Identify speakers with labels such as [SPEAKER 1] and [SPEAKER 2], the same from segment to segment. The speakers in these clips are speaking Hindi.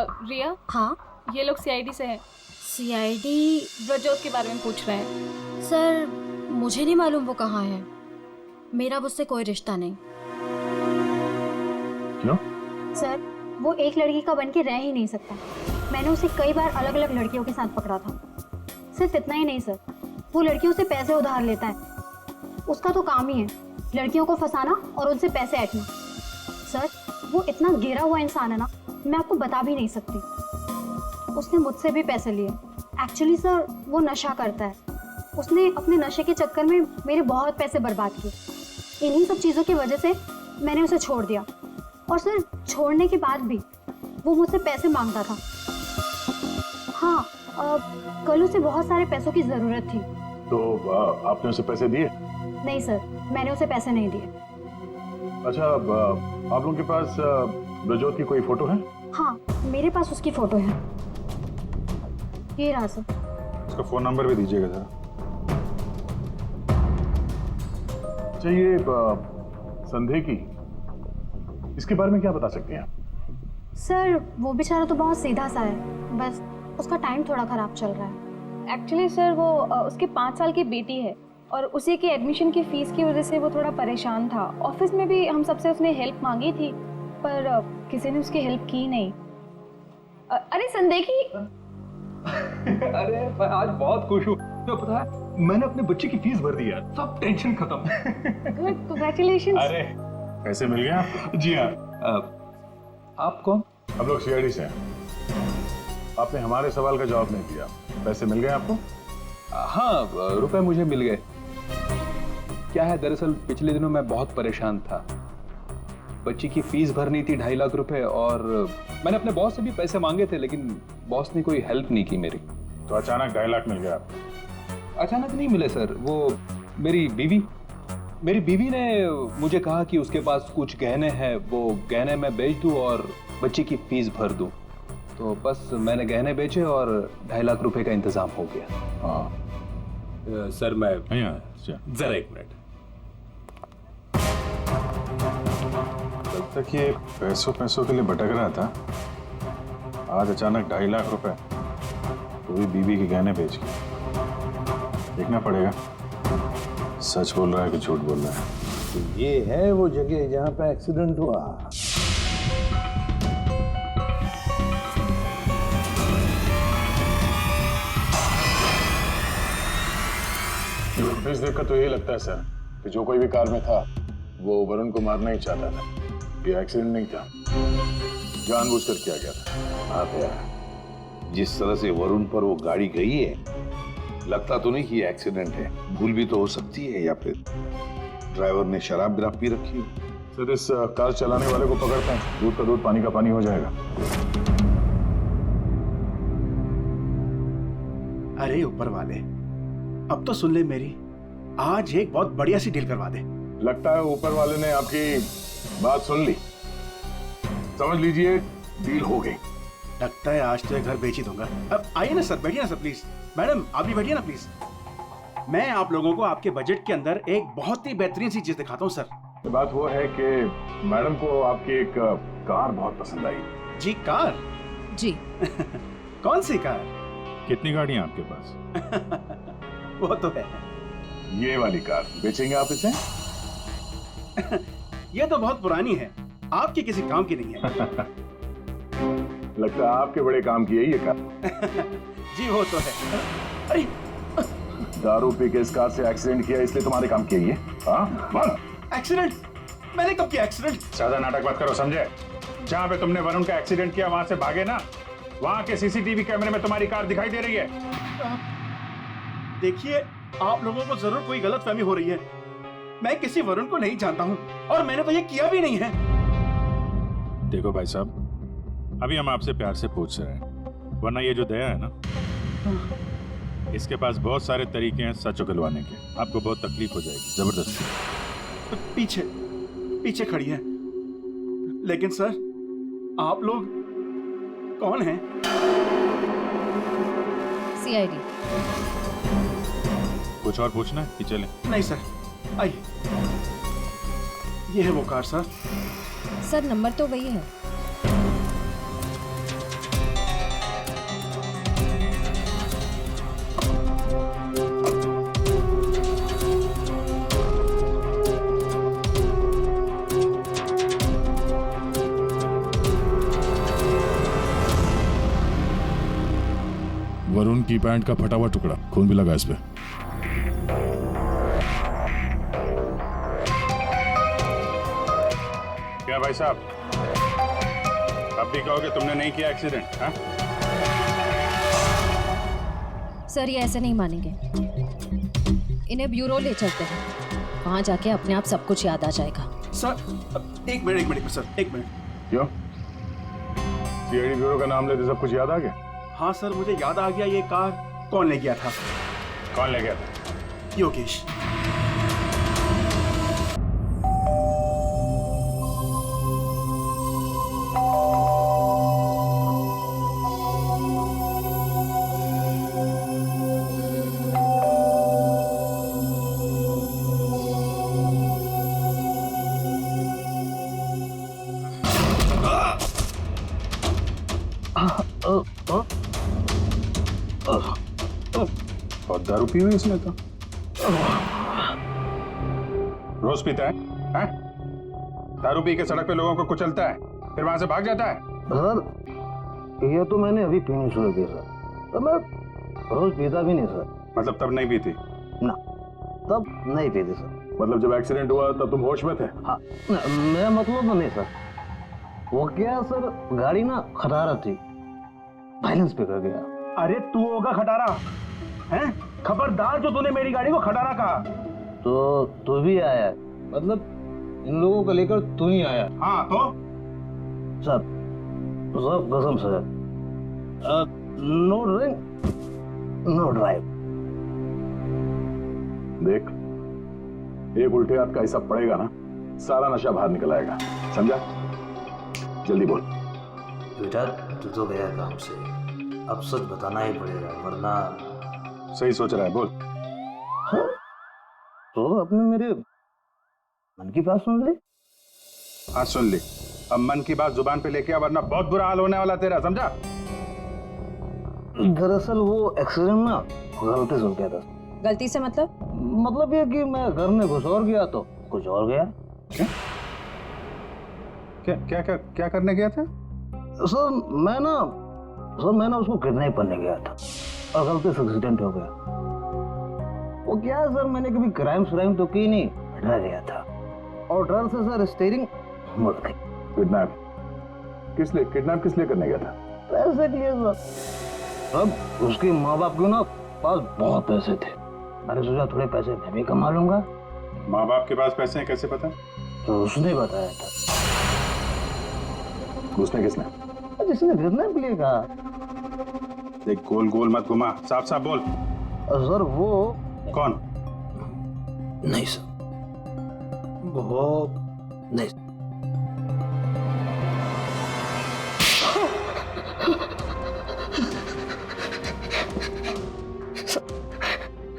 [SPEAKER 1] रिया,
[SPEAKER 2] हाँ
[SPEAKER 1] ये लोग सीआईडी से हैं।
[SPEAKER 2] सीआईडी?
[SPEAKER 1] ब्रजोत के बारे में पूछ रहे हैं।
[SPEAKER 2] सर मुझे नहीं मालूम वो कहाँ है, मेरा उससे कोई रिश्ता नहीं।
[SPEAKER 3] क्यों?
[SPEAKER 4] सर वो एक लड़की का बन के रह ही नहीं सकता। मैंने उसे कई बार अलग अलग लड़कियों के साथ पकड़ा था। सिर्फ इतना ही नहीं सर, वो लड़कियों से पैसे उधार लेता है। उसका तो काम ही है लड़कियों को फंसाना और उनसे पैसे ऐंठना। सर वो इतना गिरा हुआ इंसान है ना, मैं आपको बता भी नहीं सकती। उसने मुझसे भी पैसे लिए। एक्चुअली सर वो नशा करता है। उसने अपने नशे के चक्कर में मेरे बहुत पैसे बर्बाद किए। इन्हीं सब चीज़ों की वजह से मैंने उसे छोड़ दिया। और सर छोड़ने के बाद भी वो मुझसे पैसे मांगता था। हाँ, कल उसे बहुत सारे पैसों की ज़रूरत थी।
[SPEAKER 3] तो आपने उसे पैसे दिए?
[SPEAKER 4] नहीं सर, मैंने उसे पैसे नहीं दिए।
[SPEAKER 3] अच्छा, आप लोगों के पास ब्रजोत की कोई फोटो है?
[SPEAKER 4] हाँ, मेरे पास उसकी फ़ोटो है। ये रहा सर।
[SPEAKER 3] उसका फोन नंबर भी दीजिएगा जरा। अच्छा, ये संदेह की, इसके बारे में क्या बता सकते हैं आप?
[SPEAKER 4] सर वो बेचारा तो बहुत सीधा सा है, बस उसका टाइम थोड़ा ख़राब चल रहा है।
[SPEAKER 1] एक्चुअली सर वो उसके 5 साल की बेटी है और उसी के एडमिशन की फीस की वजह से वो थोड़ा परेशान था। ऑफिस में भी हम सबसे उसने हेल्प मांगी थी पर किसी ने उसकी हेल्प की नहीं। अरे संदेखी।
[SPEAKER 5] अरे मैं आज बहुत खुश हूँ। तो पता है मैंने अपने बच्चे की फीस भर दी यार, सब टेंशन खत्म।
[SPEAKER 1] Good, congratulations.
[SPEAKER 3] अरे पैसे मिल गए आपको?
[SPEAKER 5] जी हाँ। आप कौन?
[SPEAKER 3] हम लोग सीआईडी से हैं। आपने हमारे सवाल का जवाब नहीं दिया। पैसे मिल गए आपको?
[SPEAKER 5] हाँ, रुपए मुझे मिल गए। क्या है दरअसल पिछले दिनों मैं बहुत परेशान था। बच्ची की फीस भरनी थी 2.5 लाख रुपए और मैंने अपने बॉस से भी पैसे मांगे थे लेकिन बॉस ने कोई हेल्प नहीं की मेरी।
[SPEAKER 3] तो अचानक 2.5 लाख मिल गया आपको?
[SPEAKER 5] अचानक नहीं मिले सर, वो मेरी बीवी ने मुझे कहा कि उसके पास कुछ गहने हैं, वो गहने मैं बेच दूं और बच्ची की फीस भर दूं। तो बस मैंने गहने बेचे और 2.5 लाख रुपए का इंतजाम हो गया।
[SPEAKER 3] हाँ
[SPEAKER 6] सर मैं
[SPEAKER 3] जरा
[SPEAKER 6] 1 मिनट।
[SPEAKER 3] कल तक ये पैसों के लिए भटक रहा था, आज अचानक 2.5 लाख रुपए, वो भी बीवी के गहने बेच के। देखना पड़ेगा सच बोल रहा है कि झूठ बोल रहा है।
[SPEAKER 6] तो ये है वो जगह जहाँ पे एक्सीडेंट हुआ।
[SPEAKER 3] फुटेज देखकर तो यही लगता है सर कि जो कोई भी कार में था वो वरुण को मारना ही चाहता था। ये एक्सीडेंट नहीं था, जानबूझकर किया गया था।
[SPEAKER 6] हाँ भैया, जिस तरह से वरुण पर वो गाड़ी गई है, लगता तो नहीं कि ये एक्सीडेंट है। भूल भी तो हो सकती है या फिर ड्राइवर ने शराब विराब पी रखी हो।
[SPEAKER 3] सर इस कार चलाने वाले को पकड़ते हैं, दूध का दूध पानी का पानी हो जाएगा।
[SPEAKER 7] अरे ऊपर वाले, अब तो सुन ले मेरी, आज एक बहुत बढ़िया सी डील करवा दे।
[SPEAKER 3] लगता है ऊपर वाले ने आपकी बात सुन ली। समझ लीजिए डील हो गई।
[SPEAKER 7] लगता है आज तो ये घर बेच ही दूंगा। अब आइए ना सर, बैठिए ना सर प्लीज। मैडम आप भी बैठिए ना प्लीज। मैं आप लोगों को आपके बजट के अंदर एक बहुत ही बेहतरीन सी चीज दिखाता हूँ सर।
[SPEAKER 3] बात वो है कि मैडम को आपकी एक कार बहुत पसंद आई।
[SPEAKER 7] जी कार?
[SPEAKER 2] जी।
[SPEAKER 7] कौन सी कार?
[SPEAKER 3] कितनी गाड़ियां आपके पास?
[SPEAKER 7] वो तो है।
[SPEAKER 3] ये वाली कार बेचेंगे आप इसे?
[SPEAKER 7] ये तो बहुत पुरानी है, आपकी किसी काम की नहीं है।
[SPEAKER 3] लगता है आपके बड़े काम की है ये कार।
[SPEAKER 7] जी वो तो है। अरे
[SPEAKER 3] दारू पी के इस कार से एक्सीडेंट किया इसलिए तुम्हारे काम की है ये? हाँ?
[SPEAKER 7] एक्सीडेंट? मैंने कब किया एक्सीडेंट?
[SPEAKER 3] ज्यादा नाटक मत करो, समझे? जहाँ पे तुमने वरुण का एक्सीडेंट किया वहां से भागे ना, वहां के सीसीटीवी कैमरे में तुम्हारी कार दिखाई दे रही है।
[SPEAKER 7] देखिए, आप लोगों को जरूर कोई गलतफहमी हो रही है। मैं किसी वरुण को नहीं जानता हूँ और मैंने तो ये किया भी नहीं है।
[SPEAKER 8] देखो भाई साहब, अभी हम आपसे प्यार से पूछ रहे हैं, वरना ये जो दया है ना, इसके पास बहुत सारे तरीके हैं सच उगलवाने के। आपको बहुत तकलीफ हो जाएगी जबरदस्ती।
[SPEAKER 7] पीछे पीछे खड़ी है। लेकिन सर, आप लोग कौन हैं?
[SPEAKER 2] सीआईडी।
[SPEAKER 8] कुछ और पूछना है कि चलें?
[SPEAKER 7] नहीं सर, आइए। ये है वो कार सर।
[SPEAKER 2] सर नंबर तो वही है।
[SPEAKER 8] वरुण की पैंट का फटा हुआ टुकड़ा, खून भी लगा इस पे। क्या भाई साहब, अब भी कहोगे तुमने नहीं किया एक्सीडेंट? हाँ?
[SPEAKER 2] सर ये ऐसे नहीं मानेंगे, इन्हें ब्यूरो ले चलते हैं, वहां जाके अपने आप सब कुछ याद आ जाएगा।
[SPEAKER 7] सर एक मिनट सर, एक मिनट।
[SPEAKER 3] क्यों? सीआईडी ब्यूरो का नाम लेते सब कुछ याद आ गया?
[SPEAKER 7] हाँ सर, मुझे याद आ गया ये कार कौन ले गया था।
[SPEAKER 3] कौन ले गया था?
[SPEAKER 7] योगेश।
[SPEAKER 3] बहुत दारू पी हुई इसने तो। रोज पीता है? हैं? दारू पी के सड़क पे लोगों को कुचलता है, फिर वहां से भाग जाता है।
[SPEAKER 9] सर ये तो मैंने अभी पीनी शुरू की सर, तो मैं रोज पीता भी नहीं सर।
[SPEAKER 3] मतलब तब नहीं पीती?
[SPEAKER 9] ना, तब नहीं पीती सर।
[SPEAKER 3] मतलब जब एक्सीडेंट हुआ तब तुम होश में थे?
[SPEAKER 9] हाँ, मैं मतलब तो नहीं सर, वो क्या सर, गाड़ी ना खटारा थी, बैलेंस पे कर गया।
[SPEAKER 7] अरे तू होगा खटारा हैं? खबरदार जो तूने मेरी गाड़ी को खटारा कहा।
[SPEAKER 9] तो तू भी आया, मतलब इन लोगों को लेकर तू ही आया?
[SPEAKER 7] हाँ तो
[SPEAKER 9] सर, सब कसम sir, no drink no drive.
[SPEAKER 3] देख, एक उल्टे हाथ का हिस्सा पड़ेगा ना, सारा नशा बाहर निकल आएगा, समझा? जल्दी बोल।
[SPEAKER 9] बेटा तू तो गया काम से, अब सच बताना ही पड़ेगा वरना।
[SPEAKER 3] सही सोच रहा है, बोल।
[SPEAKER 9] हाँ? तो अपने मेरे मन की बात सुन ली।
[SPEAKER 3] हाँ सुन ली, अब मन की बात जुबान पे लेके आ, वरना बहुत बुरा हाल होने वाला तेरा, समझा?
[SPEAKER 9] दरअसल वो एक्सीडेंट ना गलती से हो गया था।
[SPEAKER 2] गलती से मतलब
[SPEAKER 9] ये कि मैं घर में घुस और गया तो कुछ और गया।
[SPEAKER 3] क्या क्या क्या क्या, क्या करने गया था?
[SPEAKER 9] सर मैं उसको किडनैप करने गया था और गलती से एक्सीडेंट हो गया। वो क्या है सर, मैंने कभी क्राइम तो की नहीं, डर गया था और डर से सर स्टीयरिंग मुड़ गई।
[SPEAKER 3] किडनैप किस लिए करने गया था?
[SPEAKER 9] पैसे के लिए सर। अब उसके माँ बाप के ना पास बहुत पैसे थे, मैंने सोचा थोड़े पैसे मैं भी कमा लूंगा।
[SPEAKER 3] माँ बाप के पास पैसे हैं कैसे पता?
[SPEAKER 9] तो उसने बताया था।
[SPEAKER 3] उसने किसने?
[SPEAKER 9] जिसने किडनैप लिए कहा।
[SPEAKER 3] देख, गोल गोल मत घुमा, साफ साफ बोल।
[SPEAKER 9] सर वो
[SPEAKER 3] कौन?
[SPEAKER 9] नहीं सर, वो नहीं।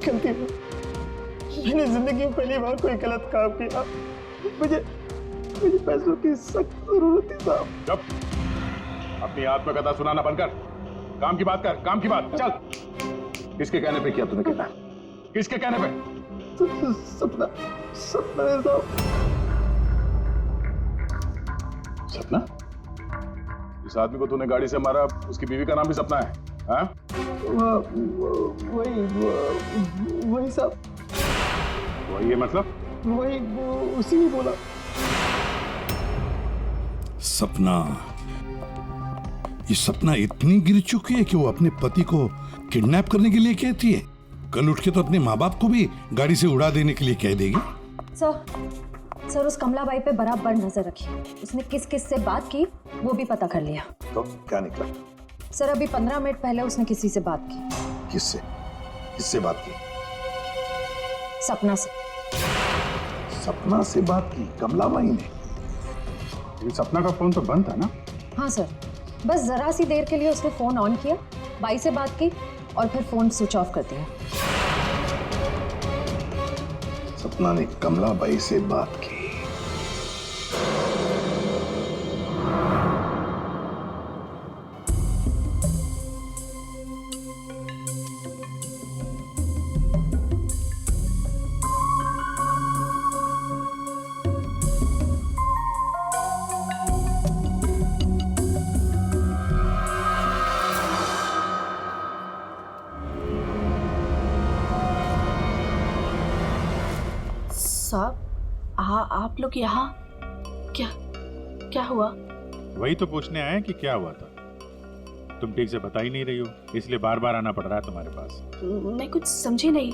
[SPEAKER 7] गलती है, मैंने जिंदगी में पहली बार कोई गलत काम किया। मुझे पैसों की सख्त जरूरत थी साहब।
[SPEAKER 3] जब अपनी आत्मकथा सुनाना बंद कर, काम की बात कर, काम की बात। चल, किसके कहने पे किया तूने? कहना किसके कहने पे?
[SPEAKER 7] सपना है साहब।
[SPEAKER 3] सपना? इस आदमी को तूने गाड़ी से मारा, उसकी बीवी का नाम भी सपना है? हाँ?
[SPEAKER 7] वही साहब,
[SPEAKER 3] वही है मतलब?
[SPEAKER 7] वही उसी ने बोला।
[SPEAKER 6] सपना, ये सपना इतनी गिर चुकी है कि वो अपने पति को किडनैप करने के लिए कहती है, कल उठ के तो अपने माँ बाप को भी गाड़ी से उड़ा देने के लिए कह देगी।
[SPEAKER 2] सर उस कमलाबाई पे बराबर नजर रखिए, उसने किस किस से बात की वो भी पता कर लिया।
[SPEAKER 6] तो क्या निकला?
[SPEAKER 2] सर अभी 15 मिनट पहले उसने किसी से बात की।
[SPEAKER 6] किससे बात की?
[SPEAKER 2] सपना से।
[SPEAKER 6] सपना से बात की कमलाबाई ने?
[SPEAKER 3] सपना का फोन तो बंद था ना?
[SPEAKER 2] हाँ सर, बस जरा सी देर के लिए उसने फोन ऑन किया, बाई से बात की और फिर फोन स्विच ऑफ कर दिया।
[SPEAKER 6] सपना ने कमलाबाई से बात की।
[SPEAKER 10] साहब आप लोग यहाँ क्या क्या हुआ?
[SPEAKER 8] वही तो पूछने आए हैं कि क्या हुआ था। तुम ठीक से बता ही नहीं रही हो, इसलिए बार बार आना पड़ रहा है तुम्हारे पास।
[SPEAKER 10] मैं कुछ समझी नहीं।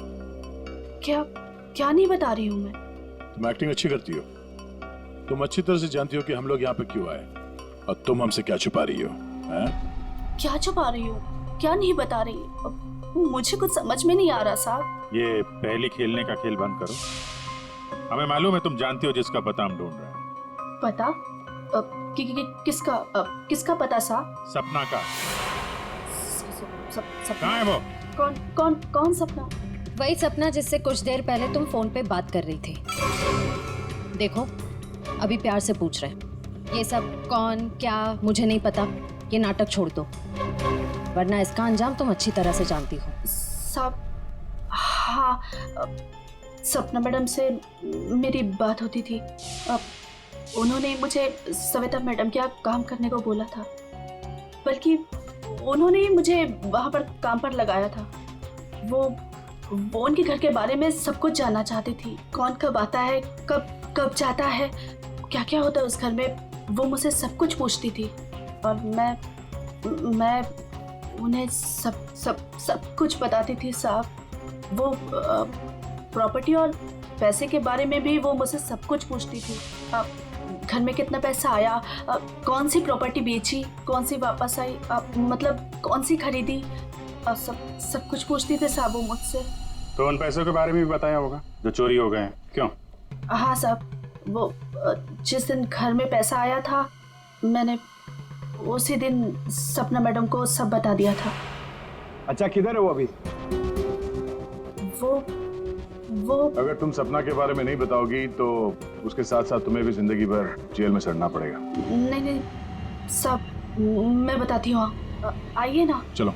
[SPEAKER 10] क्या क्या नहीं बता रही हूँ मैं?
[SPEAKER 11] तुम एक्टिंग अच्छी करती हो। तुम अच्छी तरह से जानती हो कि हम लोग यहाँ पे क्यों आए और तुम हमसे क्या छुपा रही हो, हैं?
[SPEAKER 10] क्या छुपा रही हो? क्या नहीं बता रही? मुझे कुछ समझ में नहीं आ रहा साहब।
[SPEAKER 8] ये पहली खेलने का खेल बंद करो। हमें मालूम है तुम जानती हो जिसका पता हम ढूंढ रहे हैं।
[SPEAKER 10] पता? किसका पता साहब?
[SPEAKER 8] सपना का।
[SPEAKER 10] सपना?
[SPEAKER 8] कहाँ है वो?
[SPEAKER 10] कौन सपना?
[SPEAKER 2] वही सपना जिससे कुछ देर पहले तुम फोन पे बात कर रही थी। देखो, अभी प्यार से पूछ रहे हैं। ये सब कौन क्या मुझे नहीं पता, ये नाटक छोड़ दो, वरना इसका अंजाम तुम अच्छी तरह से जानती हो।
[SPEAKER 10] साहब, हाँ, सपना मैडम से मेरी बात होती थी। उन्होंने मुझे सविता मैडम के यहाँ काम करने को बोला था, बल्कि उन्होंने ही मुझे वहाँ पर काम पर लगाया था। वो उनके घर के बारे में सब कुछ जानना चाहती थी। कौन कब आता है, कब जाता है, क्या क्या होता है उस घर में, वो मुझसे सब कुछ पूछती थी। और मैं उन्हें सब कुछ बताती थी साहब। वो प्रॉपर्टी और पैसे के बारे में भी वो मुझसे सब कुछ पूछती थी। घर में कितना पैसा आया, कौन सी प्रॉपर्टी बेची, कौन सी वापस आई, मतलब कौन सी खरीदी, सब कुछ पूछती थे साहब वो मुझसे।
[SPEAKER 8] तो उन पैसों के बारे में भी बताया होगा जो चोरी हो गए हैं, क्यों?
[SPEAKER 10] हाँ साहब, वो जिस दिन घर में पैसा आया था, मैंने उसी दिन सपना मैडम को सब बता दिया था।
[SPEAKER 7] अच्छा, किधर है वो अभी?
[SPEAKER 10] वो
[SPEAKER 3] अगर तुम सपना के बारे में नहीं बताओगी तो उसके साथ साथ तुम्हें भी जिंदगी भर जेल में सड़ना पड़ेगा।
[SPEAKER 10] नहीं साहब, मैं बताती हूँ, आइए ना।
[SPEAKER 3] चलो।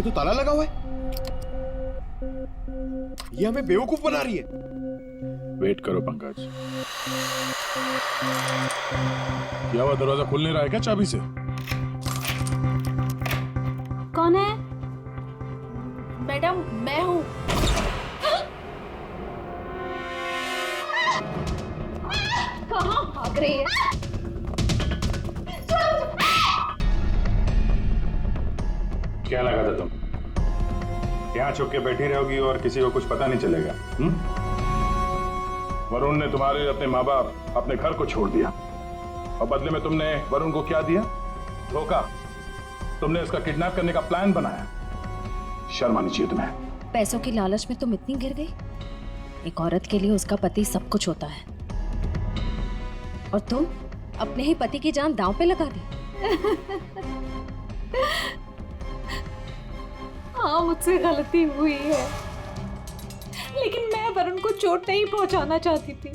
[SPEAKER 11] तो ताला लगा हुआ है। ये हमें बेवकूफ बना रही है।
[SPEAKER 3] वेट करो पंकज। क्या हुआ, दरवाजा खुल नहीं रहा है क्या चाबी से?
[SPEAKER 10] कौन है? मैडम, मैं हूँ।
[SPEAKER 1] कहाँ भाग रही है?
[SPEAKER 8] क्या लगा था तुम यहाँ छुप के बैठी रहोगी और किसी को कुछ पता नहीं चलेगा?
[SPEAKER 3] वरुण ने तुम्हारे अपने माँ बाप, अपने घर को छोड़ दिया और बदले में तुमने वरुण को क्या दिया? धोखा। तुमने उसका किडनैप करने का प्लान बनाया। शर्म आनी चाहिए तुम्हें।
[SPEAKER 2] पैसों की लालच में तुम इतनी गिर गई? एक औरत के लिए उसका पति सब कुछ होता है, और तुम अपने ही पति की जान दांव पे लगा दी।
[SPEAKER 1] हाँ, मुझसे गलती हुई है, लेकिन मैं वरुण को चोट नहीं पहुंचाना चाहती थी।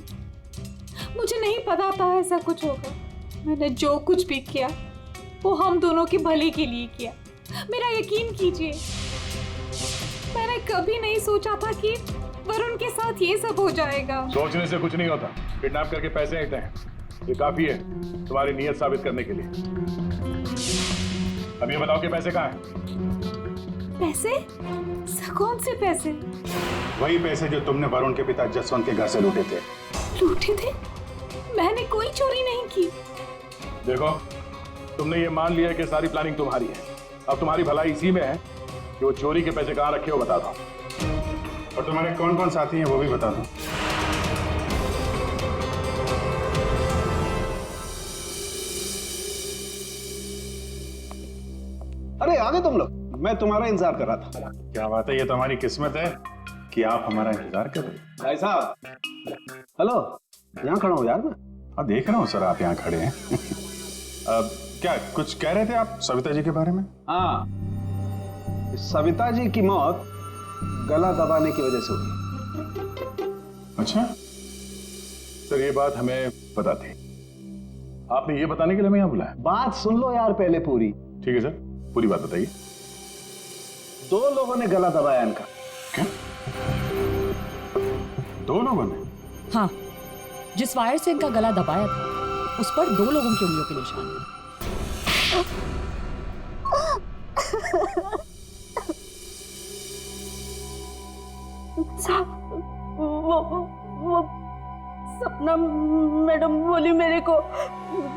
[SPEAKER 1] मुझे नहीं पता था ऐसा कुछ होगा। मैंने जो कुछ भी किया वो हम दोनों के भले के लिए किया। मेरा यकीन कीजिए, मैंने कभी नहीं सोचा था कि वरुण के साथ ये सब हो जाएगा।
[SPEAKER 3] सोचने से कुछ नहीं होता। किडनैप करके पैसे लेते हैं, ये काफी है तुम्हारी नीयत साबित करने के लिए। अब ये बताओ कि पैसे कहाँ हैं?
[SPEAKER 1] पैसे? कौन से पैसे?
[SPEAKER 8] वही पैसे जो तुमने वरुण के पिता जसवंत के घर से लूटे थे।
[SPEAKER 1] लूटे थे? मैंने कोई चोरी नहीं की।
[SPEAKER 3] देखो, तुमने ये मान लिया है कि सारी प्लानिंग तुम्हारी है। अब तुम्हारी भलाई इसी में है कि वो चोरी के पैसे कहाँ रखे हो बता दो,
[SPEAKER 8] और तुम्हारे कौन कौन साथी हैं वो भी बता दो।
[SPEAKER 7] अरे आ गए तुम लोग, मैं तुम्हारा इंतजार कर रहा था।
[SPEAKER 8] क्या बात है, ये तो हमारी किस्मत है कि आप हमारा इंतजार कर रहे हैं।
[SPEAKER 7] भाई साहब, हेलो, यहाँ खड़ा हूँ यार मैं।
[SPEAKER 8] हाँ, देख रहा हूँ सर, आप यहाँ खड़े हैं। अब क्या कुछ कह रहे थे आप सविता जी के बारे में?
[SPEAKER 7] हाँ, सविता जी की मौत गला दबाने की वजह से हुई।
[SPEAKER 3] अच्छा सर, ये बात हमें पता थी। आपने ये बताने के लिए हमें यहाँ बुलाया?
[SPEAKER 7] बात सुन लो यार पहले पूरी।
[SPEAKER 3] ठीक है सर।
[SPEAKER 11] पूरी बात बताइए।
[SPEAKER 9] 2 लोगों ने गला दबाया इनका।
[SPEAKER 11] क्या? 2 लोगों ने?
[SPEAKER 12] हाँ, जिस वायर से इनका गला दबाया था उस पर 2 लोगों की उंगलियों के निशान थे।
[SPEAKER 10] वो सपना मैडम बोली मेरे को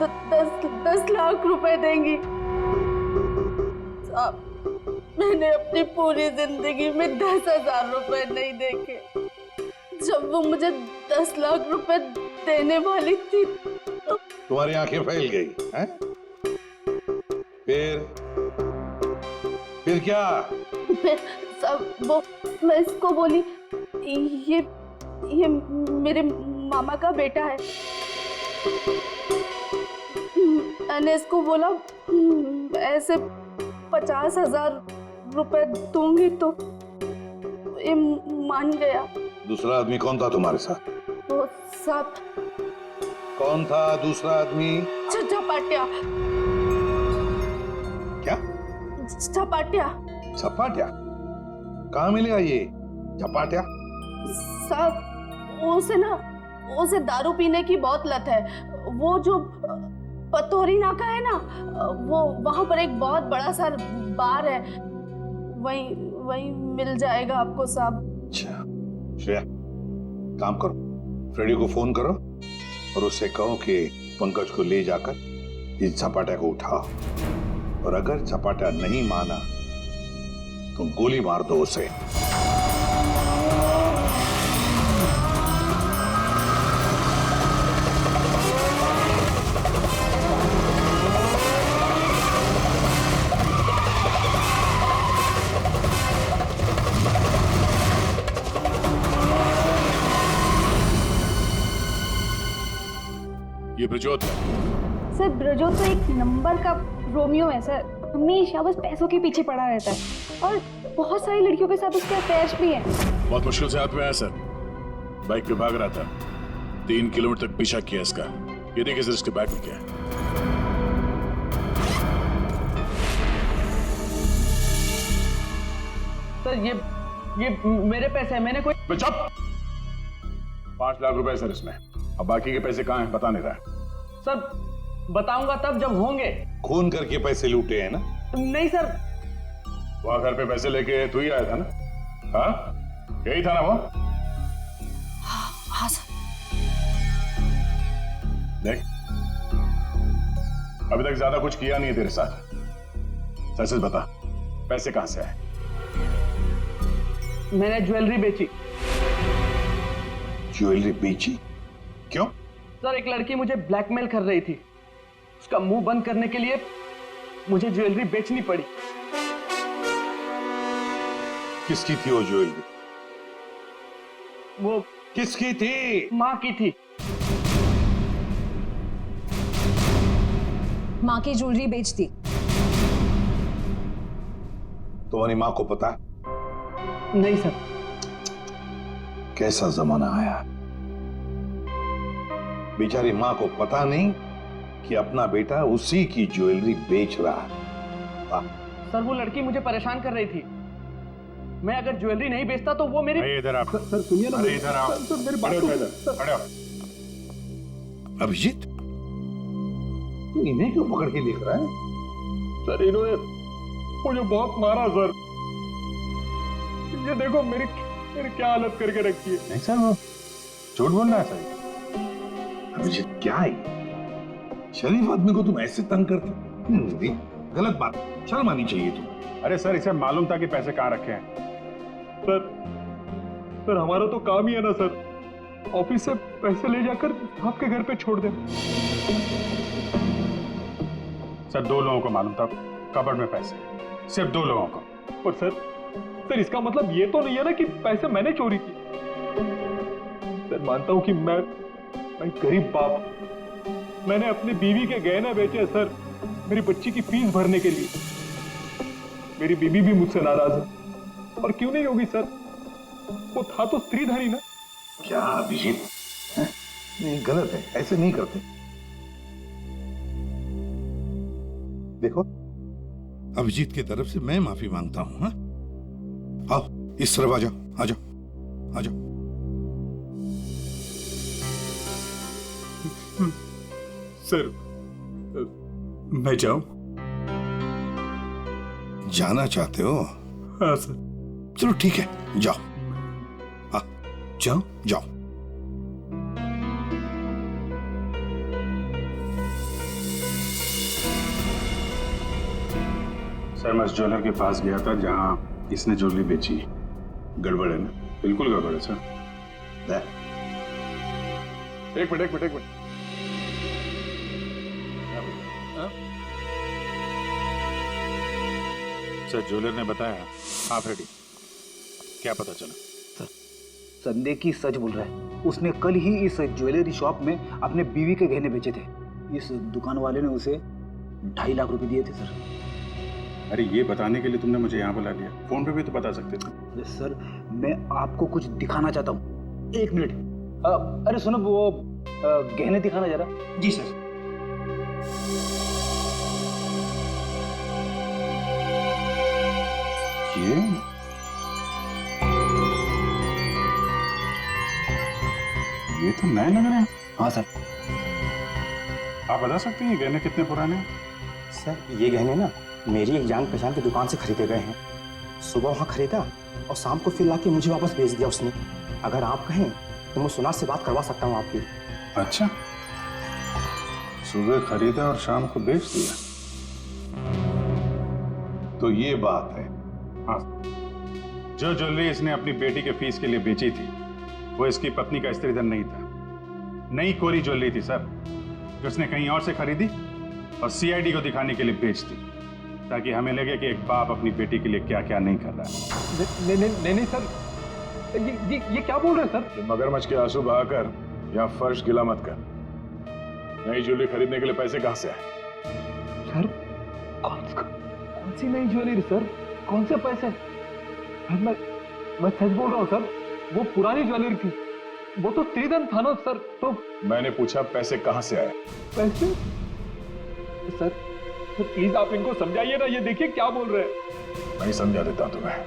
[SPEAKER 10] 10 लाख रुपए देंगी। साहब, मैंने अपनी पूरी जिंदगी में 10,000 रुपए नहीं देखे। जब वो मुझे 10 लाख रुपए देने वाली थी तो
[SPEAKER 6] तुम्हारी आंखें फैल गई हैं? फिर क्या?
[SPEAKER 10] फिर सब वो मैं इसको बोली ये मेरे मामा का बेटा है। मैंने इसको बोला ऐसे 50,000 रुपए दूंगी तो ये मान गया।
[SPEAKER 6] दूसरा आदमी कौन था तुम्हारे साथ?
[SPEAKER 10] वो सब
[SPEAKER 6] कौन था दूसरा आदमी?
[SPEAKER 10] झपाटिया।
[SPEAKER 6] क्या?
[SPEAKER 10] झपाटिया।
[SPEAKER 6] झपाटिया? कहाँ मिलेगा ये झपाटिया?
[SPEAKER 10] साहब, उसे दारू पीने की बहुत लत है। वो जो पतोरी नाका है ना, वो वहां पर एक बहुत बड़ा सा बार है, वही मिल जाएगा आपको साहब।
[SPEAKER 6] अच्छा श्रेया, काम करो, फ्रेडी को फोन करो और उससे कहो कि पंकज को ले जाकर इस झपाटा को उठाओ, और अगर झपाटा नहीं माना तो गोली मार दो उसे।
[SPEAKER 11] ये ब्रजोत है।
[SPEAKER 1] सर ब्रजोत तो एक नंबर का रोमियो है सर, हमेशा बस पैसों के पीछे पड़ा रहता है और बहुत सारी लड़कियों के साथ उसके अफेयर्स भी हैं।
[SPEAKER 11] बहुत मुश्किल से हाथ में आया सर, बाइक पे भाग रहा था, 3 किलोमीटर तक पीछा किया इसका। ये देखिए सर इसके बैग में क्या है।
[SPEAKER 9] सर ये मेरे पैसे हैं, मैंने कोई।
[SPEAKER 11] चुप! 5 लाख रुपए सर इसमें, अब बाकी के पैसे कहाँ हैं बता नहीं रहा है।
[SPEAKER 9] सर बताऊंगा तब जब होंगे।
[SPEAKER 6] खून करके पैसे लूटे हैं ना?
[SPEAKER 9] नहीं सर।
[SPEAKER 11] वहां घर पे पैसे लेके तू ही आया था ना? हाँ यही था ना वो?
[SPEAKER 10] हाँ सर।
[SPEAKER 11] देख, अभी तक ज्यादा कुछ किया नहीं है तेरे साथ, सच सच बता पैसे कहां से आए?
[SPEAKER 9] मैंने ज्वेलरी बेची।
[SPEAKER 6] ज्वेलरी बेची? क्यों?
[SPEAKER 9] सर एक लड़की मुझे ब्लैकमेल कर रही थी, उसका मुंह बंद करने के लिए मुझे ज्वेलरी बेचनी पड़ी।
[SPEAKER 6] किसकी थी वो ज्वेलरी?
[SPEAKER 9] वो
[SPEAKER 6] किसकी थी?
[SPEAKER 9] माँ की थी।
[SPEAKER 2] माँ की ज्वेलरी बेच दी?
[SPEAKER 6] तुम्हारी माँ को पता?
[SPEAKER 9] नहीं सर।
[SPEAKER 6] कैसा जमाना आया, बेचारी माँ को पता नहीं कि अपना बेटा उसी की ज्वेलरी बेच रहा है।
[SPEAKER 9] सर वो लड़की मुझे परेशान कर रही थी, मैं अगर ज्वेलरी नहीं बेचता तो वो मेरी।
[SPEAKER 8] इधर आप।
[SPEAKER 11] सर सुनिए ना,
[SPEAKER 8] अरे इधर आओ।
[SPEAKER 11] सर मेरी बात
[SPEAKER 8] खड़े हो इधर, खड़े हो।
[SPEAKER 6] अभिजीत, तू इन्हें क्यों पकड़ के लिख रहा है?
[SPEAKER 11] सर इन्होंने मुझे बहुत मारा सर, ये देखो मेरी क्या हालत करके रखी है।
[SPEAKER 8] नहीं सर वो झूठ बोल रहा है सर।
[SPEAKER 6] अभिजीत क्या है, शरीफ आदमी को तुम ऐसे तंग करते? नहीं, गलत बात, शर्म आनी चाहिए तुम।
[SPEAKER 8] अरे सर इसे मालूम था कि पैसे कहाँ रखे हैं।
[SPEAKER 11] सर हमारा तो काम ही है ना सर, ऑफिस से पैसे ले जाकर आपके घर पे छोड़ दें।
[SPEAKER 8] सर 2 लोगों को मालूम था कबर्ड में पैसे, सिर्फ 2 लोगों को।
[SPEAKER 11] और सर इसका मतलब ये तो नहीं है ना कि पैसे मैंने चोरी की। सर मानता हूं कि मैं गरीब बाप, मैंने अपनी बीवी के गहने बेचे सर, मेरी बच्ची की फीस भरने के लिए। मेरी बीवी भी मुझसे नाराज है, और क्यों नहीं होगी सर, वो था तो स्त्रीधनी ना।
[SPEAKER 6] क्या अभिजीत, नहीं गलत है, ऐसे नहीं करते। देखो अभिजीत की तरफ से मैं माफी मांगता हूँ। हाँ, आओ इस तरफ आ जाओ, आ जाओ, आ जाओ।
[SPEAKER 7] सर मैं जाऊं?
[SPEAKER 6] जाना चाहते हो?
[SPEAKER 7] हाँ सर।
[SPEAKER 6] चलो ठीक है, जाओ। हाँ,
[SPEAKER 7] जाओ?
[SPEAKER 6] जाओ।
[SPEAKER 3] सर मैं उस ज्वेलर के पास गया था जहां इसने ज्वेलरी बेची। गड़बड़ है ना? बिल्कुल गड़बड़ है सर।
[SPEAKER 11] एक मिनट।
[SPEAKER 8] सर ज्वेलर ने बताया आप रेडी। क्या पता चला?
[SPEAKER 9] संदेह की सच बोल रहा है। उसने कल ही इस ज्वेलरी शॉप में अपने बीवी के गहने बेचे थे। इस दुकान वाले ने उसे 2.5 लाख रुपए दिए थे सर।
[SPEAKER 3] अरे ये बताने के लिए तुमने मुझे यहाँ बुला लिया, फोन पे भी तो बता सकते थे।
[SPEAKER 9] अरे सर मैं आपको कुछ दिखाना चाहता हूँ, 1 मिनट। अरे सुनो, वो गहने दिखाना जरा।
[SPEAKER 7] जी सर।
[SPEAKER 3] ये तो नए लग रहे हैं।
[SPEAKER 7] हाँ सर।
[SPEAKER 3] आप बता सकते हैं ये गहने कितने पुराने हैं?
[SPEAKER 13] सर ये गहने ना मेरी एक जान पहचान की दुकान से खरीदे गए हैं। सुबह वहाँ खरीदा और शाम को फिर लाके मुझे वापस भेज दिया उसने। अगर आप कहें तो मैं सुनार से बात करवा सकता हूँ आपकी।
[SPEAKER 3] अच्छा, सुबह खरीदा और शाम को बेच दिया, तो ये बात है।
[SPEAKER 8] हाँ, जो ज्वेलरी इसने अपनी बेटी के फीस के लिए बेची थी वो इसकी पत्नी का स्त्रीधन नहीं था। नई कोरी ज्वेलरी थी सर, जो उसने कहीं और से खरीदी और सीआईडी को दिखाने के लिए बेच दी, ताकि हमें लगे कि एक बाप अपनी बेटी के लिए क्या क्या नहीं कर रहा है।
[SPEAKER 11] नहीं सर, ये क्या बोल रहे हैं सर?
[SPEAKER 8] मगरमच्छ के आंसू बहाकर यहाँ फर्श गिला मत कर। नई ज्वेलरी खरीदने के लिए पैसे कहाँ से आए?
[SPEAKER 11] सर कौन सी नई ज्वेलरी सर? कौन से पैसे? मैं सच बोल रहा हूँ सर, वो पुरानी ज्वेलरी थी। वो तो स्त्रीधन था ना सर। तो
[SPEAKER 8] मैंने पूछा पैसे कहाँ से आए?
[SPEAKER 11] पैसे? सर प्लीज आप इनको समझाइए ना, ये देखिए क्या बोल रहे हैं।
[SPEAKER 8] नहीं समझा देता तुम्हें।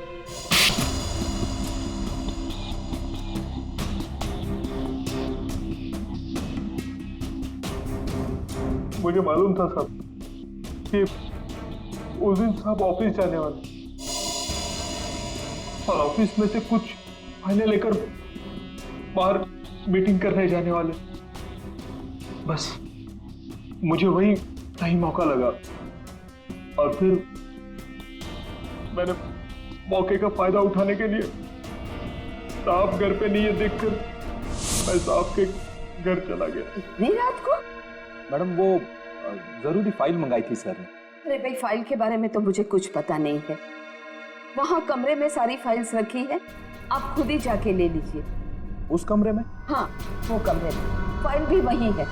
[SPEAKER 11] मुझे मालूम था साहब कि उस दिन साहब ऑफिस जाने वाले और ऑफिस में से कुछ फाइलें लेकर बाहर मीटिंग करने जाने वाले। बस मुझे वही सही मौका लगा और फिर मैंने मौके का फायदा उठाने के लिए साहब घर पे नहीं है देखकर मैं साहब के घर चला गया।
[SPEAKER 14] रात को?
[SPEAKER 5] मैडम वो जरूरी फाइल मंगाई थी सर ने।
[SPEAKER 14] अरे भाई फाइल के बारे में तो मुझे कुछ पता नहीं है। वहाँ कमरे में सारी फाइल्स रखी है, आप खुद ही जाके ले लीजिए।
[SPEAKER 5] उस कमरे में?
[SPEAKER 14] हाँ वो कमरे में, फाइल भी वही है।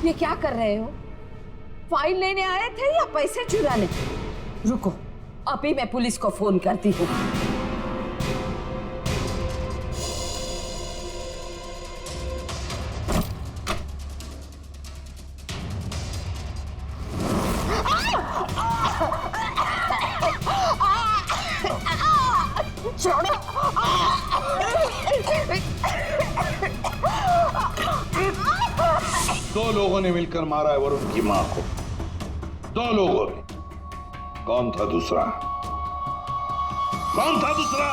[SPEAKER 14] ये क्या कर रहे हो? फाइल लेने आए थे या पैसे चुराने? रुको, अभी मैं पुलिस को फोन करती हूँ।
[SPEAKER 6] दो लोगों ने मिलकर मारा है वरुण की मां को। 2 लोगों ने। कौन था दूसरा? कौन था दूसरा?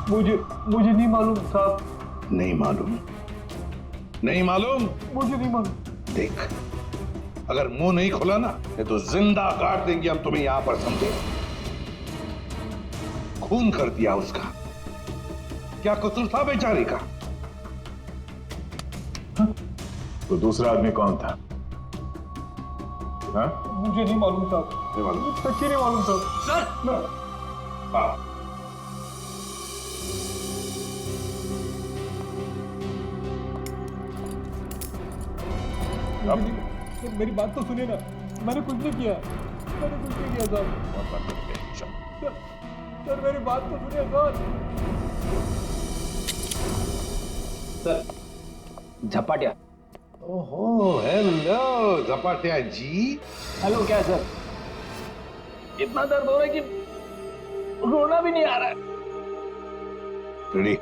[SPEAKER 11] मुझे नहीं मालूम साहब।
[SPEAKER 6] नहीं मालूम? नहीं मालूम?
[SPEAKER 11] मुझे नहीं मालूम।
[SPEAKER 6] देख, अगर मुंह नहीं खोला ना तो जिंदा काट देंगे हम तुम्हें यहां पर, समझे? खून कर दिया उसका, क्या कसूर था बेचारे का?
[SPEAKER 8] तो दूसरा आदमी कौन था? हाँ?
[SPEAKER 11] मुझे नहीं मालूम साहब,
[SPEAKER 6] नहीं मालूम?
[SPEAKER 11] सच्ची नहीं मालूम साहब।
[SPEAKER 6] सर हाँ।
[SPEAKER 11] अब मेरी बात तो सुनिए ना, मैंने कुछ नहीं किया, मैंने कुछ नहीं किया साहब। सर मेरी बात तो सुनिए
[SPEAKER 5] सर। झपाटिया।
[SPEAKER 6] ओहो, हेलो झपाटिया जी।
[SPEAKER 5] हेलो, क्या है सर? इतना दर्द हो रहा है कि रोना भी नहीं आ रहा है।
[SPEAKER 6] रेडी,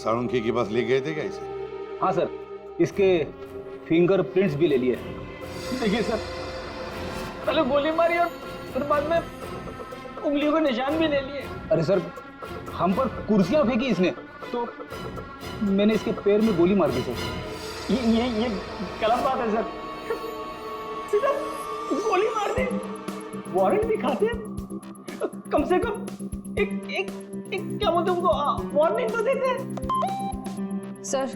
[SPEAKER 6] साळुंखे के पास ले गए थे क्या इसे?
[SPEAKER 5] हाँ सर, इसके फिंगरप्रिंट्स भी ले लिए। देखिए सर, पहले गोली मारी और फिर बाद में उंगलियों के निशान भी ले लिए। अरे सर, हम पर कुर्सियां फेंकी इसने, तो मैंने इसके पैर में गोली मार दी सर। ये गलत बात है सर। सीधा गोली मार दी, वारंट दिखाते, कम से कम एक क्या बोलते उनको वार्निंग तो देते।
[SPEAKER 2] सर,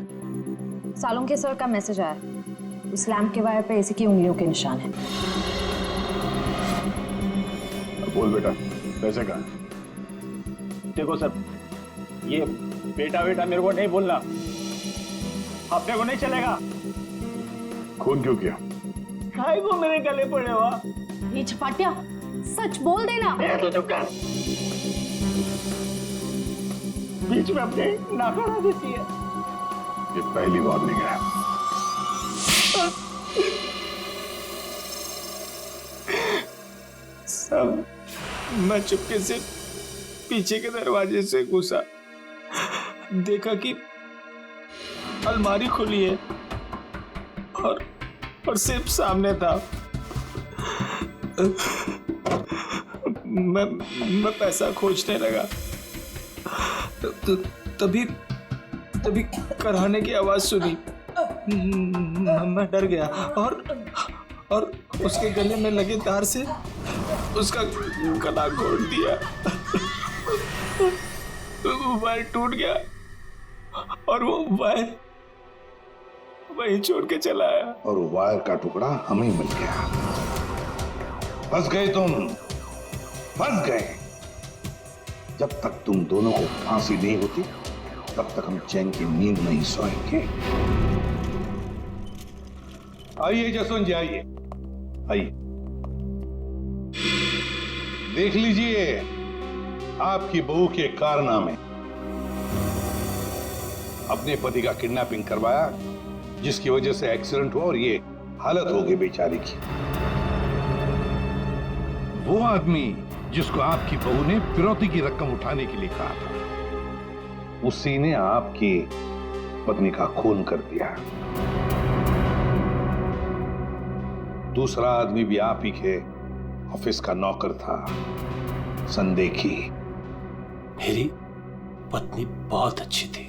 [SPEAKER 2] सालुंखे सर का मैसेज आया, उस लैंप के वायर पे इसी की उंगलियों के निशान है।
[SPEAKER 8] बोल बेटा, पैसे कहाँ?
[SPEAKER 13] देखो सर, ये बेटा बेटा मेरे को नहीं बोलना, अपने को नहीं चलेगा।
[SPEAKER 8] खून क्यों किया?
[SPEAKER 13] खाए को मेरे गले पड़े हुआ।
[SPEAKER 4] ये झपाटिया, सच बोल देना।
[SPEAKER 13] तो चुप कर, बीच में अपने नाक अड़ा देती है।
[SPEAKER 8] ये पहली वार्निंग है।
[SPEAKER 13] सब मैं चुपके से पीछे के दरवाजे से घुसा, देखा कि अलमारी खुली है और सिर्फ सामने था। मैं पैसा खोजने लगा, तभी कराने की आवाज सुनी। मैं डर गया और उसके गले में लगे तार से उसका गला घोट दिया। वायर टूट गया और वो वायर वहीं छोड़ के चला आया।
[SPEAKER 6] और वो वायर का टुकड़ा हमें मिल गया। फंस गए तुम, फंस गए। जब तक तुम दोनों को फांसी नहीं होती तब तक हम चैन की नींद नहीं सोएंगे। आइए जसवंत जी, आइए आइए, देख लीजिए आपकी बहू के कारनामे। अपने पति का किडनैपिंग करवाया, जिसकी वजह से एक्सीडेंट हुआ और ये हालत हो गई बेचारी की। वो आदमी जिसको आपकी बहू ने फिरौती की रकम उठाने के लिए कहा था, उसी ने आपकी पत्नी का खून कर दिया। दूसरा आदमी भी आप ही के ऑफिस का नौकर था, संदेखी।
[SPEAKER 15] मेरी पत्नी बहुत अच्छी थी,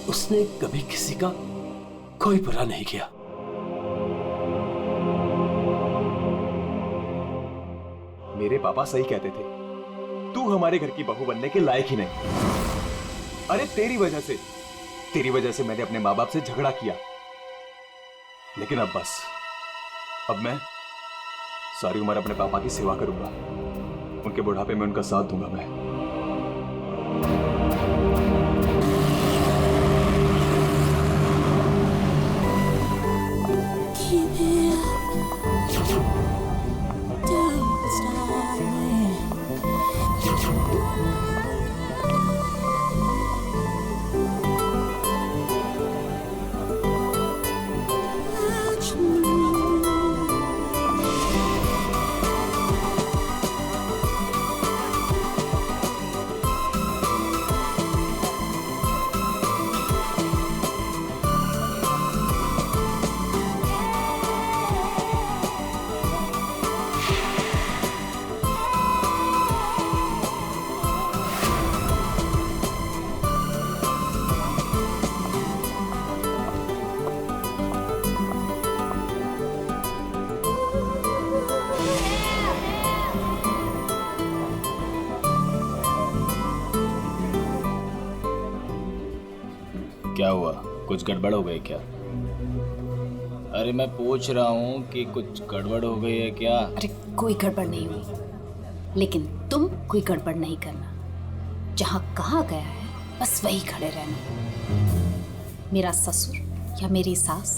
[SPEAKER 15] उसने कभी किसी का कोई बुरा नहीं किया।
[SPEAKER 5] मेरे पापा सही कहते थे, तू हमारे घर की बहू बनने के लायक ही नहीं। अरे तेरी वजह से मैंने अपने माँ बाप से झगड़ा किया, लेकिन अब बस, अब मैं सारी उम्र अपने पापा की सेवा करूंगा, उनके बुढ़ापे में उनका साथ दूंगा मैं।
[SPEAKER 16] क्या हुआ, कुछ गड़बड़ हो गई क्या? अरे मैं पूछ रहा हूँ कि कुछ गड़बड़ हो गई है क्या?
[SPEAKER 2] अरे कोई गड़बड़ नहीं हुई, लेकिन तुम कोई गड़बड़ नहीं करना। जहाँ कहा गया है बस वही खड़े रहना। मेरा ससुर या मेरी सास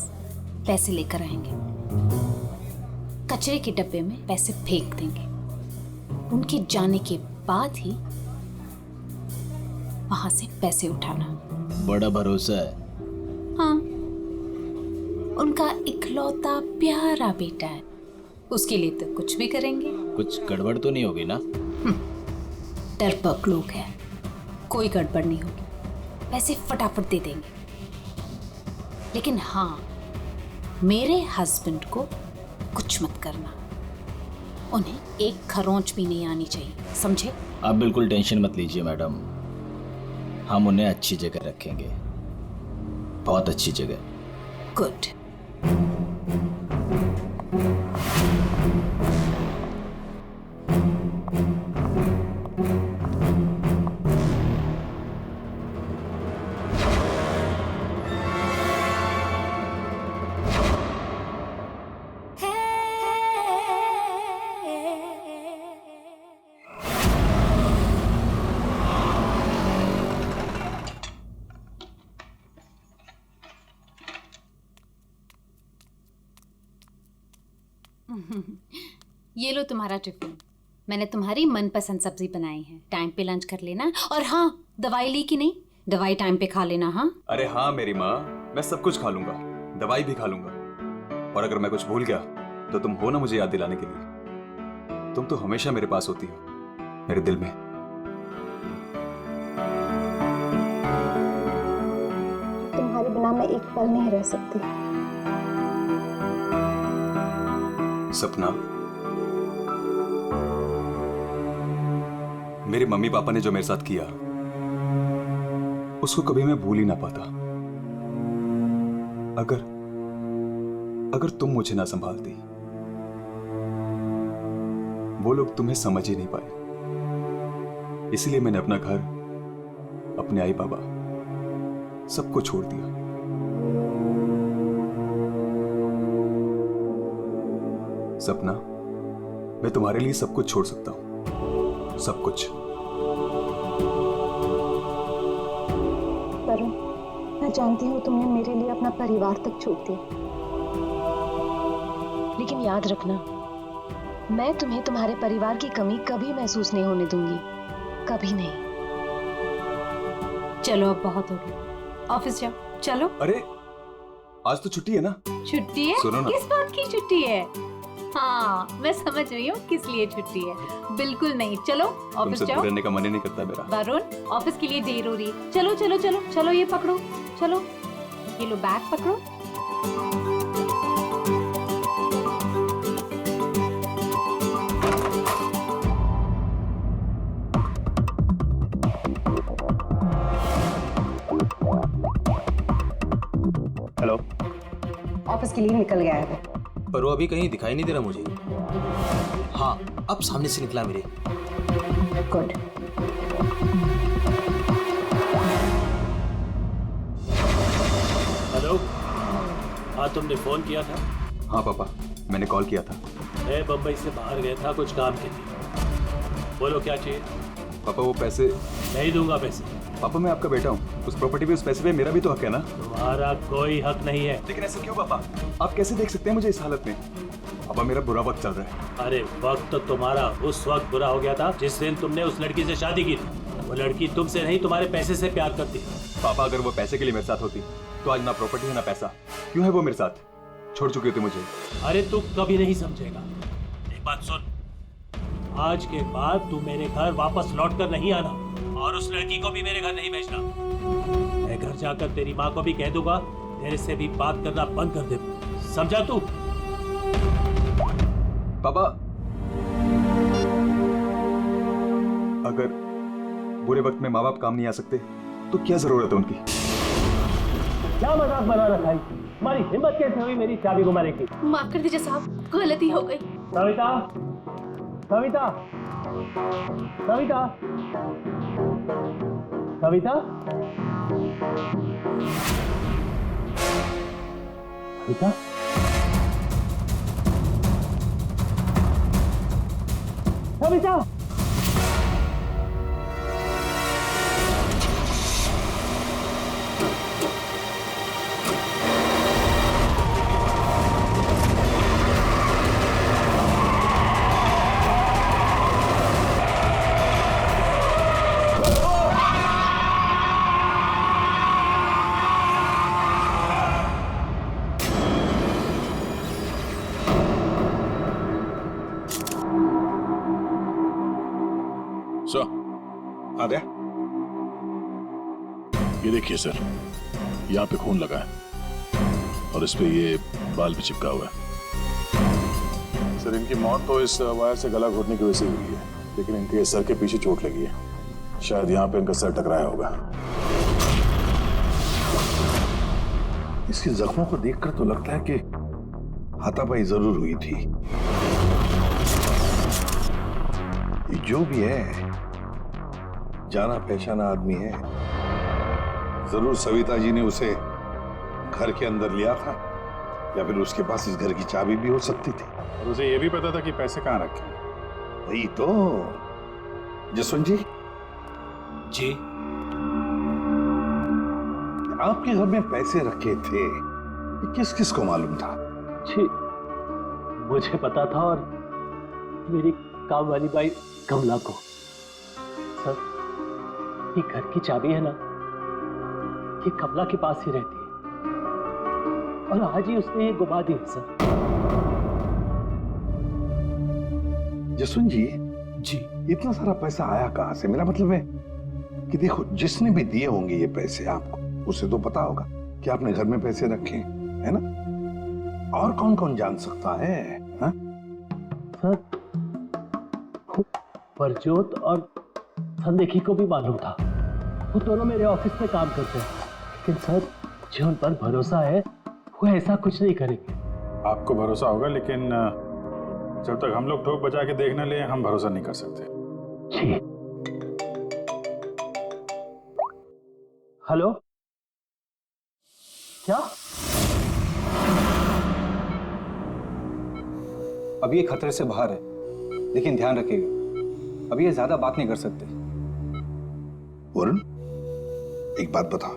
[SPEAKER 2] पैसे लेकर आएंगे, कचरे के डब्बे में पैसे फेंक देंगे। उनके जाने के बाद ही वहां से पैसे उठाना।
[SPEAKER 16] बड़ा भरोसा है।
[SPEAKER 2] हाँ, उनका इकलौता प्यारा बेटा है, उसके लिए तो कुछ भी करेंगे।
[SPEAKER 16] कुछ गड़बड़ तो नहीं होगी ना?
[SPEAKER 2] डरपोक लोग हैं, कोई गड़बड़ नहीं होगी, पैसे फटाफट दे देंगे। लेकिन हाँ, मेरे हस्बैंड को कुछ मत करना, उन्हें एक खरोंच भी नहीं आनी चाहिए, समझे?
[SPEAKER 16] आप बिल्कुल टेंशन मत लीजिए मैडम, हम उन्हें अच्छी जगह रखेंगे, बहुत अच्छी जगह।
[SPEAKER 2] गुड। ये लो तुम्हारा टिफिन, मैंने तुम्हारी मनपसंद सब्जी बनाई है। टाइम पे लंच कर लेना। और हाँ, दवाई ली कि नहीं? दवाई टाइम पे खा लेना। हाँ
[SPEAKER 17] अरे हाँ मेरी माँ, मैं सब कुछ खा लूंगा, दवाई भी खा लूंगा। और अगर मैं कुछ भूल गया तो तुम हो ना मुझे याद दिलाने के लिए। तुम तो हमेशा मेरे पास होती हो, मेरे दिल में।
[SPEAKER 1] तुम्हारे बिना मैं एक पल नहीं रह सकती।
[SPEAKER 17] सपना, मेरे मम्मी पापा ने जो मेरे साथ किया उसको कभी मैं भूल ही ना पाता। अगर तुम मुझे ना संभालती, वो लोग तुम्हें समझ ही नहीं पाए। इसलिए मैंने अपना घर, अपने आई बाबा, सबको छोड़ दिया। सपना, मैं तुम्हारे लिए सब कुछ छोड़ सकता हूं, सब कुछ।
[SPEAKER 1] वरुण, मैं जानती हूँ तुमने मेरे लिए अपना परिवार तक छोड़ दिया, लेकिन याद रखना, मैं तुम्हें तुम्हारे परिवार की कमी कभी महसूस नहीं होने दूंगी, कभी नहीं।
[SPEAKER 2] चलो अब बहुत हो गया, ऑफिस जाओ। चलो।
[SPEAKER 17] अरे आज तो छुट्टी है ना?
[SPEAKER 2] छुट्टी है?
[SPEAKER 17] सुनो ना।
[SPEAKER 2] किस बात की छुट्टी है? हाँ, मैं समझ रही हूँ किस लिए छुट्टी है। बिल्कुल नहीं, चलो ऑफिस
[SPEAKER 17] तुमसे
[SPEAKER 2] जाओ।
[SPEAKER 17] दूर रहने का मन ही नहीं करता मेरा।
[SPEAKER 2] वरुण, ऑफिस के लिए देर हो रही है। चलो चलो चलो चलो, ये पकड़ो, चलो ये लो बैग पकड़ो।
[SPEAKER 5] हेलो।
[SPEAKER 18] ऑफिस के लिए निकल गया है,
[SPEAKER 15] पर वो अभी कहीं दिखाई नहीं दे रहा मुझे। हाँ, अब सामने से निकला मेरे।
[SPEAKER 18] गुड।
[SPEAKER 15] हेलो। हाँ, तुमने फोन किया था?
[SPEAKER 17] हाँ पापा, मैंने कॉल किया था।
[SPEAKER 15] मैं बम्बई से बाहर गया था कुछ काम के लिए। बोलो क्या चाहिए?
[SPEAKER 17] पापा वो पैसे
[SPEAKER 15] नहीं दूंगा पैसे।
[SPEAKER 17] पापा मैं आपका बेटा हूँ, उस प्रॉपर्टी पे, उस पैसे पे मेरा भी तो हक है ना?
[SPEAKER 15] तुम्हारा कोई हक नहीं है।
[SPEAKER 17] लेकिन ऐसा क्यों पापा? आप कैसे देख सकते हैं मुझे इस हालत में? पापा मेरा बुरा वक्त चल रहा है।
[SPEAKER 15] अरे वक्त तो तुम्हारा उस वक्त बुरा हो गया था जिस दिन तुमने उस लड़की से शादी की थी। वो लड़की तुमसे नहीं तुम्हारे पैसे से प्यार करती।
[SPEAKER 17] पापा अगर वो पैसे के लिए मेरे साथ होती तो आज ना प्रॉपर्टी है ना पैसा। क्यों है वो मेरे साथ? छोड़ चुके थे मुझे।
[SPEAKER 15] अरे तू कभी नहीं समझेगा। एक बात सुन, आज के बाद तू मेरे घर वापस लौट कर नहीं आना और उस लड़की को भी मेरे घर नहीं भेजना। मैं घर जाकर तेरी माँ को भी कह दूंगा तेरे से भी बात करना बंद कर दे। समझा तू?
[SPEAKER 17] पापा अगर बुरे वक्त में माँ बाप काम नहीं आ सकते तो क्या जरूरत है उनकी?
[SPEAKER 15] क्या मजाक बना रखा है? तुम्हारी हिम्मत कैसे हुई मेरी चाबी घुमाने की?
[SPEAKER 10] माफ कर दीजिए साहब, गलती हो गई।
[SPEAKER 15] सविता, सविता, सविता, कविता, कविता, कविता,
[SPEAKER 6] सो आ गया। ये देखिए सर, यहाँ पे खून लगा है और इस पे ये बाल भी चिपका हुआ है।
[SPEAKER 3] सर इनकी मौत तो इस वायर से गला घोटने की वजह से हुई है, लेकिन इनके सर के पीछे चोट लगी है। शायद यहाँ पे इनका सर टकराया होगा।
[SPEAKER 6] इसके जख्मों को देखकर तो लगता है कि हाथापाई जरूर हुई थी। ये जो भी है, जाना पहचाना आदमी है। जरूर सविता जी ने उसे घर के अंदर लिया था, या फिर उसके पास इस घर की चाबी भी हो सकती थी।
[SPEAKER 3] और उसे ये भी पता था कि पैसे कहाँ रखे।
[SPEAKER 6] वही तो। जसवंत जी,
[SPEAKER 15] जी
[SPEAKER 6] आपके घर में पैसे रखे थे, किस किस को मालूम था?
[SPEAKER 15] जी मुझे पता था और मेरी काम वाली बाई कमला को। सर ये घर की चाबी है ना, ये कमला के पास ही रहती है और आज ही उसने ये गुमा दी है सर।
[SPEAKER 6] जसवंत जी, इतना सारा पैसा आया कहां से? मेरा मतलब है कि देखो, जिसने भी दिए होंगे ये पैसे आपको, उसे तो पता होगा कि आपने घर में पैसे रखे है ना? और कौन कौन जान सकता है? हा?
[SPEAKER 15] सर परजोत और संदेखी को भी मालूम था। वो दोनों मेरे ऑफिस में काम करते हैं, लेकिन सर जो उन पर भरोसा है वो ऐसा कुछ नहीं करेंगे।
[SPEAKER 3] आपको भरोसा होगा, लेकिन जब तक हम लोग ठोक बजा के देखने ले, हम भरोसा नहीं कर सकते।
[SPEAKER 15] जी। हेलो, क्या?
[SPEAKER 5] अब ये खतरे से बाहर है, लेकिन ध्यान रखिएगा, अभी ये ज्यादा बात नहीं कर सकते।
[SPEAKER 6] वरुण, एक बात बता,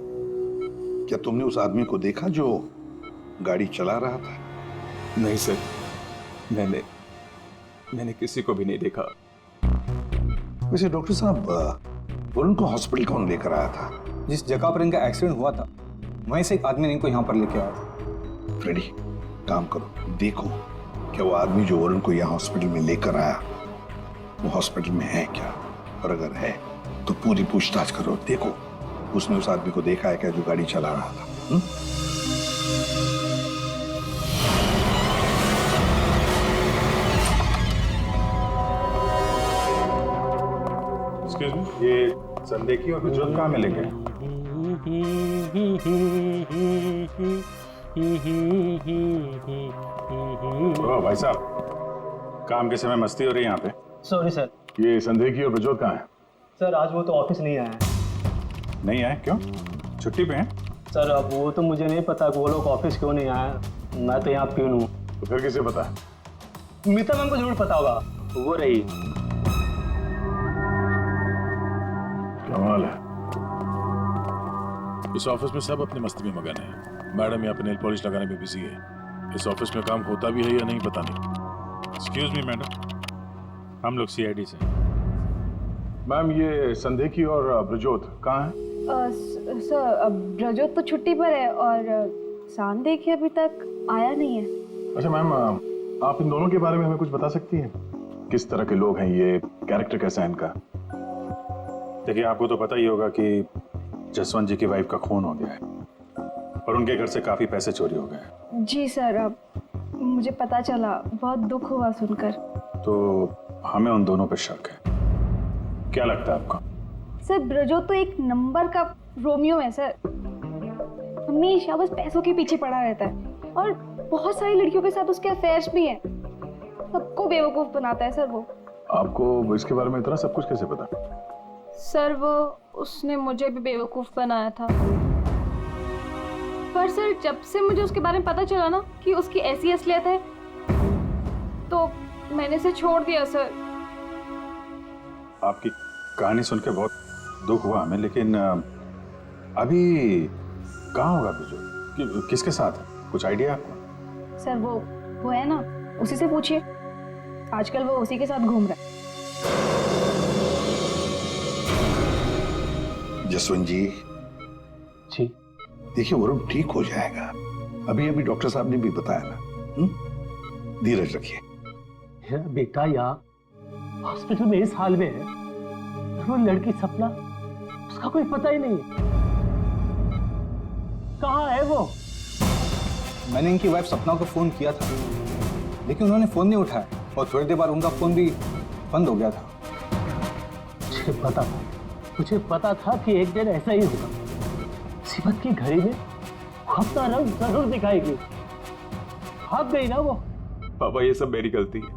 [SPEAKER 6] क्या तुमने उस आदमी को देखा जो गाड़ी चला रहा था?
[SPEAKER 17] नहीं सर, मैंने किसी को भी नहीं देखा।
[SPEAKER 6] वैसे डॉक्टर साहब, वरुण को हॉस्पिटल कौन लेकर आया था?
[SPEAKER 5] जिस जगह पर इनका एक्सीडेंट हुआ था, वहीं से एक आदमी ने इनको यहाँ पर लेके आया था।
[SPEAKER 6] फ्रेडी, काम करो, देखो क्या वो आदमी जो वरुण को यहाँ हॉस्पिटल में लेकर आया, वो हॉस्पिटल में है क्या? और अगर है तो पूरी पूछताछ करो, देखो उसने उस आदमी को देखा है क्या जो गाड़ी चला रहा था?
[SPEAKER 3] एक्सक्यूज मी, ये संदेखी और प्रज्वल कहाँ मिले गए? ओ भाई साहब, काम के समय मस्ती हो रही है यहाँ पे।
[SPEAKER 19] Sorry sir.
[SPEAKER 3] ये संदेखी और प्रज्वल कहाँ है?
[SPEAKER 19] सर आज वो तो ऑफिस नहीं आया है।
[SPEAKER 3] नहीं आए? क्यों? छुट्टी पे हैं?
[SPEAKER 19] सर अब वो तो मुझे नहीं पता कि वो लोग ऑफिस क्यों नहीं आए। मैं तो यहाँ प्यून हूँ।
[SPEAKER 3] तो फिर किसे पता?
[SPEAKER 19] मीता मैम को जरूर पता होगा, वो रही।
[SPEAKER 3] कमाल है।
[SPEAKER 20] इस ऑफिस में सब अपनी मस्ती में मगन है। मैडम यहाँ पे नेल पॉलिश लगाने में बिजी है। इस ऑफिस में काम होता भी है या नहीं पता नहीं।
[SPEAKER 3] एक्सक्यूज मी मैडम, हम लोग सीआईडी से। मैम ये संदेखी और ब्रजोत कहाँ हैं?
[SPEAKER 1] सर ब्रजोत तो छुट्टी पर है और संदेखी अभी तक आया नहीं है।
[SPEAKER 3] अच्छा मैम, आप इन दोनों के बारे में हमें कुछ बता सकती हैं? किस तरह के लोग हैं ये, कैरेक्टर कैसा है इनका? देखिए आपको तो पता ही होगा कि जसवंत जी की वाइफ का खून हो गया है और उनके घर से काफी पैसे चोरी हो गए।
[SPEAKER 1] जी सर, अब मुझे पता चला, बहुत दुख हुआ सुनकर।
[SPEAKER 3] तो हमें उन दोनों पर शक है। क्या लगता है आपको?
[SPEAKER 1] सर ब्रजोत तो एक नंबर का रोमियो है सर, हमेशा बस पैसों के पीछे पड़ा रहता है और बहुत सारी लड़कियों के साथ उसके अफेयर्स भी हैं। सबको बेवकूफ बनाता है सर वो।
[SPEAKER 3] आपको इसके बारे में इतना सब कुछ कैसे पता?
[SPEAKER 1] सर वो उसने मुझे भी बेवकूफ़ बनाया था। पर सर जब से मुझे उसके बारे में पता चला ना कि उसकी ऐसी असलियत है तो मैंने इसे छोड़ दिया सर।
[SPEAKER 3] आपकी कहानी सुन के बहुत दुख हुआ हमें, लेकिन अभी कहाँ होगा बिजू? किसके साथ है? कुछ आइडिया आपको?
[SPEAKER 1] सर वो है ना, उसी से पूछिए। आजकल वो उसी के साथ घूम रहा है।
[SPEAKER 6] जसवंत जी देखिए वरुण ठीक हो जाएगा। अभी अभी डॉक्टर साहब ने भी बताया ना। धीरज रखिए।
[SPEAKER 19] बेटा यहाँ हॉस्पिटल में इस हाल में है, वो लड़की सपना, उसका कोई पता ही नहीं है। कहाँ है वो?
[SPEAKER 5] मैंने इनकी वाइफ सपना को फोन किया था, लेकिन उन्होंने फोन नहीं उठाया और थोड़ी देर बाद उनका फोन भी बंद हो गया था।
[SPEAKER 19] मुझे पता था कि एक दिन ऐसा ही होगा। मुसीबत की घड़ी में वो अपना रंग जरूर दिखाएगी। भाग गई ना वो।
[SPEAKER 17] पापा ये सब मेरी गलती है,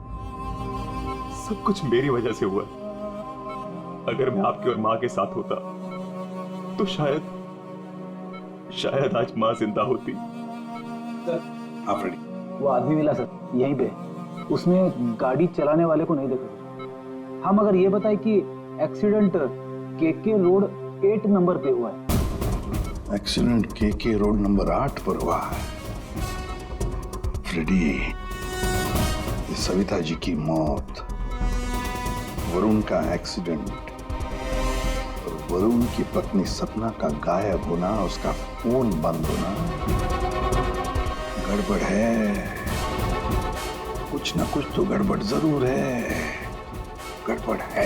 [SPEAKER 17] सब कुछ मेरी वजह से हुआ। अगर मैं आपकी और माँ के साथ होता तो शायद आज माँ जिंदा होती।
[SPEAKER 9] वो आदमी मिला सर यहीं पे, उसने गाड़ी चलाने वाले को नहीं देखा। हम अगर ये बताए कि एक्सीडेंट केके रोड 8 नंबर पे हुआ है।
[SPEAKER 6] एक्सीडेंट केके रोड नंबर 8 पर हुआ है। फ्रेडी, ये सविता जी की मौत, वरुण का एक्सीडेंट और वरुण की पत्नी सपना का गायब होना, उसका फोन बंद होना, गड़बड़ है। कुछ ना कुछ तो गड़बड़ जरूर है। गड़बड़ है।